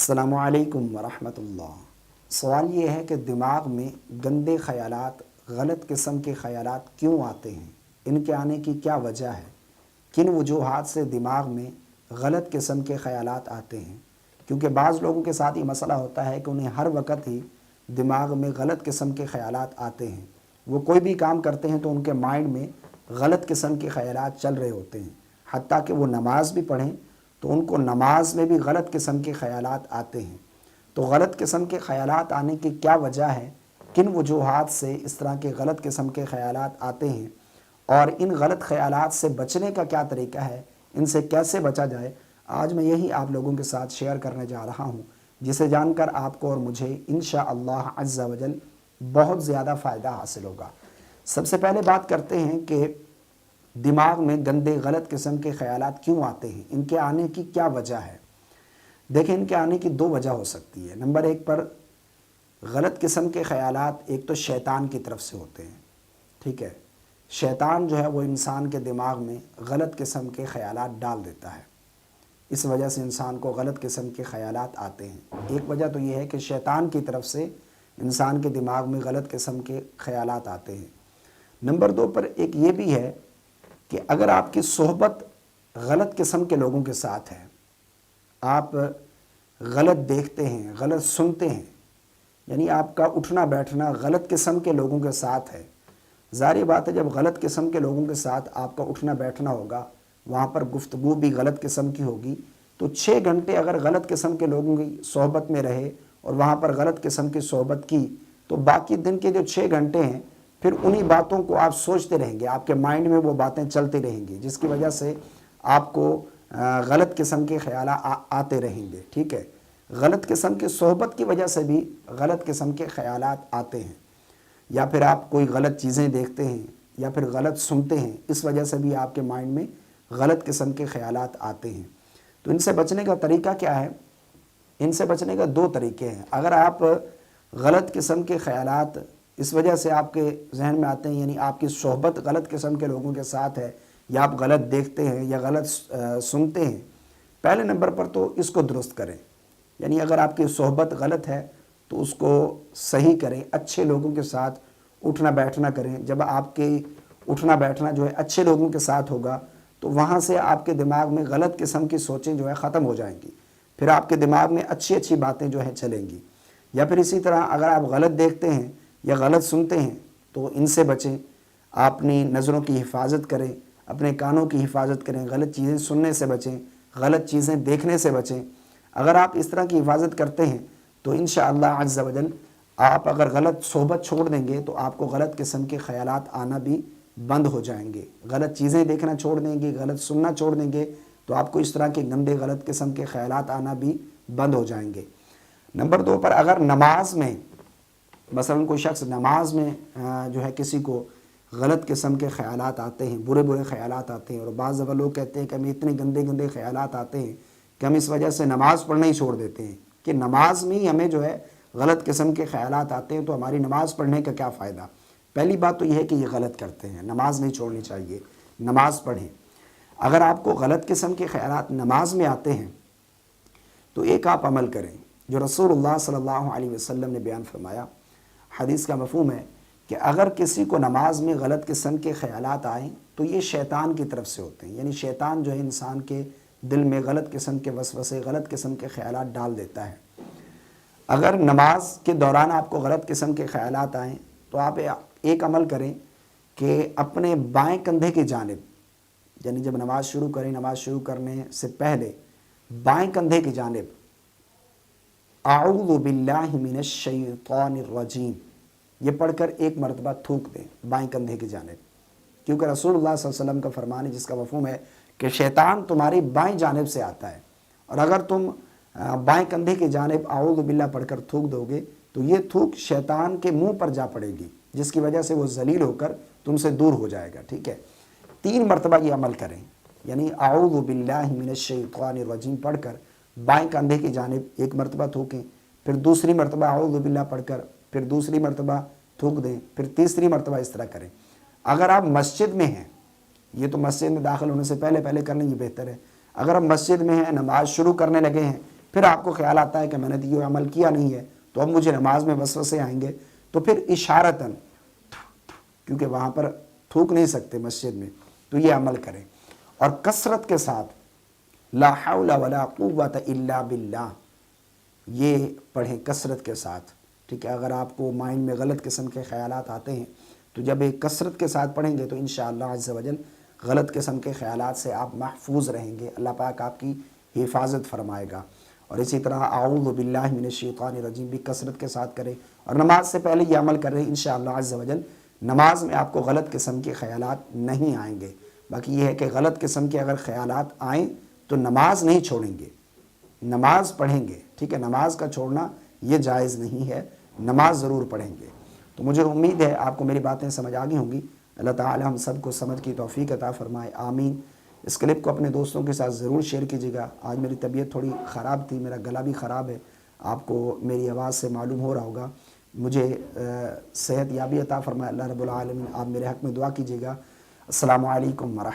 السلام علیکم ورحمۃ اللہ۔ سوال یہ ہے کہ دماغ میں گندے خیالات، غلط قسم کے خیالات کیوں آتے ہیں؟ ان کے آنے کی کیا وجہ ہے؟ کن وجوہات سے دماغ میں غلط قسم کے خیالات آتے ہیں؟ کیونکہ بعض لوگوں کے ساتھ یہ مسئلہ ہوتا ہے کہ انہیں ہر وقت ہی دماغ میں غلط قسم کے خیالات آتے ہیں۔ وہ کوئی بھی کام کرتے ہیں تو ان کے مائنڈ میں غلط قسم کے خیالات چل رہے ہوتے ہیں، حتیٰ کہ وہ نماز بھی پڑھیں تو ان کو نماز میں بھی غلط قسم کے خیالات آتے ہیں۔ تو غلط قسم کے خیالات آنے کی کیا وجہ ہے؟ کن وجوہات سے اس طرح کے غلط قسم کے خیالات آتے ہیں اور ان غلط خیالات سے بچنے کا کیا طریقہ ہے؟ ان سے کیسے بچا جائے؟ آج میں یہی آپ لوگوں کے ساتھ شیئر کرنے جا رہا ہوں، جسے جان کر آپ کو اور مجھے انشاءاللہ عز و جل بہت زیادہ فائدہ حاصل ہوگا۔ سب سے پہلے بات کرتے ہیں کہ دماغ میں گندے غلط قسم کے خیالات کیوں آتے ہیں، ان کے آنے کی کیا وجہ ہے؟ دیکھیں، ان کے آنے کی دو وجہ ہو سکتی ہے۔ نمبر ایک پر غلط قسم کے خیالات ایک تو شیطان کی طرف سے ہوتے ہیں، ٹھیک ہے؟ شیطان جو ہے وہ انسان کے دماغ میں غلط قسم کے خیالات ڈال دیتا ہے، اس وجہ سے انسان کو غلط قسم کے خیالات آتے ہیں۔ ایک وجہ تو یہ ہے کہ شیطان کی طرف سے انسان کے دماغ میں غلط قسم کے خیالات آتے ہیں۔ نمبر دو پر ایک یہ بھی ہے کہ اگر آپ کی صحبت غلط قسم کے لوگوں کے ساتھ ہے، آپ غلط دیکھتے ہیں، غلط سنتے ہیں، یعنی آپ کا اٹھنا بیٹھنا غلط قسم کے لوگوں کے ساتھ ہے، ظاہر بات ہے جب غلط قسم کے لوگوں کے ساتھ آپ کا اٹھنا بیٹھنا ہوگا، وہاں پر گفتگو بھی غلط قسم کی ہوگی، تو 6 گھنٹے اگر غلط قسم کے لوگوں کی صحبت میں رہے اور وہاں پر غلط قسم کی صحبت کی تو باقی دن کے جو 6 گھنٹے ہیں پھر انہی باتوں کو آپ سوچتے رہیں گے، آپ کے مائنڈ میں وہ باتیں چلتی رہیں گی، جس کی وجہ سے آپ کو غلط قسم کے خیالات آتے رہیں گے، ٹھیک ہے؟ غلط قسم کی صحبت کی وجہ سے بھی غلط قسم کے خیالات آتے ہیں، یا پھر آپ کوئی غلط چیزیں دیکھتے ہیں یا پھر غلط سنتے ہیں، اس وجہ سے بھی آپ کے مائنڈ میں غلط قسم کے خیالات آتے ہیں۔ تو ان سے بچنے کا طریقہ کیا ہے؟ ان سے بچنے کا 2 طریقے ہیں۔ اگر آپ غلط قسم کے خیالات اس وجہ سے آپ کے ذہن میں آتے ہیں، یعنی آپ کی صحبت غلط قسم کے لوگوں کے ساتھ ہے، یا آپ غلط دیکھتے ہیں یا غلط سنتے ہیں، پہلے نمبر پر تو اس کو درست کریں، یعنی اگر آپ کی صحبت غلط ہے تو اس کو صحیح کریں، اچھے لوگوں کے ساتھ اٹھنا بیٹھنا کریں۔ جب آپ کے اٹھنا بیٹھنا جو ہے اچھے لوگوں کے ساتھ ہوگا تو وہاں سے آپ کے دماغ میں غلط قسم کی سوچیں جو ہے ختم ہو جائیں گی، پھر آپ کے دماغ میں اچھی اچھی باتیں جو ہیں چلیں گی۔ یا پھر اسی طرح اگر آپ غلط دیکھتے ہیں یا غلط سنتے ہیں تو ان سے بچیں، اپنی نظروں کی حفاظت کریں، اپنے کانوں کی حفاظت کریں، غلط چیزیں سننے سے بچیں، غلط چیزیں دیکھنے سے بچیں۔ اگر آپ اس طرح کی حفاظت کرتے ہیں تو انشاءاللہ عز و جل آپ اگر غلط صحبت چھوڑ دیں گے تو آپ کو غلط قسم کے خیالات آنا بھی بند ہو جائیں گے، غلط چیزیں دیکھنا چھوڑ دیں گے، غلط سننا چھوڑ دیں گے تو آپ کو اس طرح کے گندے غلط قسم کے خیالات آنا بھی بند ہو جائیں گے۔ نمبر 2 پر اگر نماز میں مثلا کوئی شخص نماز میں جو ہے کسی کو غلط قسم کے خیالات آتے ہیں، برے برے خیالات آتے ہیں، اور بعض دفعہ لوگ کہتے ہیں کہ ہمیں اتنے گندے گندے خیالات آتے ہیں کہ ہم اس وجہ سے نماز پڑھنا ہی چھوڑ دیتے ہیں، کہ نماز میں ہی ہمیں جو ہے غلط قسم کے خیالات آتے ہیں تو ہماری نماز پڑھنے کا کیا فائدہ؟ پہلی بات تو یہ ہے کہ یہ غلط کرتے ہیں، نماز نہیں چھوڑنی چاہیے، نماز پڑھیں۔ اگر آپ کو غلط قسم کے خیالات نماز میں آتے ہیں تو ایک آپ عمل کریں جو رسول اللہ صلی اللہ علیہ وسلم نے بیان فرمایا۔ حدیث کا مفہوم ہے کہ اگر کسی کو نماز میں غلط قسم کے خیالات آئیں تو یہ شیطان کی طرف سے ہوتے ہیں، یعنی شیطان جو ہے انسان کے دل میں غلط قسم کے وسوسے، غلط قسم کے خیالات ڈال دیتا ہے۔ اگر نماز کے دوران آپ کو غلط قسم کے خیالات آئیں تو آپ ایک عمل کریں کہ اپنے بائیں کندھے کی جانب، یعنی جب نماز شروع کریں، نماز شروع کرنے سے پہلے بائیں کندھے کی جانب اعوذ باللہ من الشیطان الرجیم یہ پڑھ کر ایک مرتبہ تھوک دیں بائیں کندھے کی جانب، کیونکہ رسول اللہ صلی اللہ علیہ وسلم کا فرمان ہے جس کا مفہوم ہے کہ شیطان تمہاری بائیں جانب سے آتا ہے، اور اگر تم بائیں کندھے کی جانب اعوذ باللہ پڑھ کر تھوک دو گے تو یہ تھوک شیطان کے منہ پر جا پڑے گی، جس کی وجہ سے وہ ذلیل ہو کر تم سے دور ہو جائے گا، ٹھیک ہے؟ 3 مرتبہ یہ عمل کریں، یعنی اعوذ باللہ من الشیطان الرجیم پڑھ کر بائیں کندھے کی جانب ایک مرتبہ تھوکیں، پھر دوسری مرتبہ اعوذ باللہ پڑھ کر پھر دوسری مرتبہ تھوک دیں، پھر تیسری مرتبہ اس طرح کریں۔ اگر آپ مسجد میں ہیں، یہ تو مسجد میں داخل ہونے سے پہلے کرنے یہ بہتر ہے، اگر آپ مسجد میں ہیں، نماز شروع کرنے لگے ہیں پھر آپ کو خیال آتا ہے کہ میں نے تو یہ عمل کیا نہیں ہے، تو اب مجھے نماز میں وسوسے آئیں گے، تو پھر اشارتاً، کیونکہ وہاں پر تھوک نہیں سکتے مسجد میں، تو یہ عمل کریں، اور کثرت کے ساتھ لا حول ولا قوت الا باللہ یہ پڑھیں کثرت کے ساتھ، ٹھیک ہے۔ اگر آپ کو مائنڈ میں غلط قسم کے خیالات آتے ہیں تو جب ایک کثرت کے ساتھ پڑھیں گے تو انشاءاللہ عز و جل غلط قسم کے خیالات سے آپ محفوظ رہیں گے، اللہ پاک آپ کی حفاظت فرمائے گا۔ اور اسی طرح اعوذ باللہ من الشیطان الرجیم بھی کثرت کے ساتھ کریں، اور نماز سے پہلے یہ عمل کریں انشاءاللہ عز و جل نماز میں آپ کو غلط قسم کے خیالات نہیں آئیں گے۔ باقی یہ ہے کہ غلط قسم کے اگر خیالات آئیں تو نماز نہیں چھوڑیں گے، نماز پڑھیں گے، ٹھیک ہے۔ نماز کا چھوڑنا یہ جائز نہیں ہے، نماز ضرور پڑھیں گے۔ تو مجھے امید ہے آپ کو میری باتیں سمجھ آ گئی ہوں گی۔ اللہ تعالی ہم سب کو سمجھ کی توفیق عطا فرمائے، آمین۔ اس کلپ کو اپنے دوستوں کے ساتھ ضرور شیئر کیجیے گا۔ آج میری طبیعت تھوڑی خراب تھی، میرا گلا بھی خراب ہے، آپ کو میری آواز سے معلوم ہو رہا ہوگا۔ مجھے صحت یابی عطا فرمائے اللہ رب العالمین۔ آپ میرے حق میں دعا کیجیے گا۔ السلام علیکم ورحمۃ اللہ۔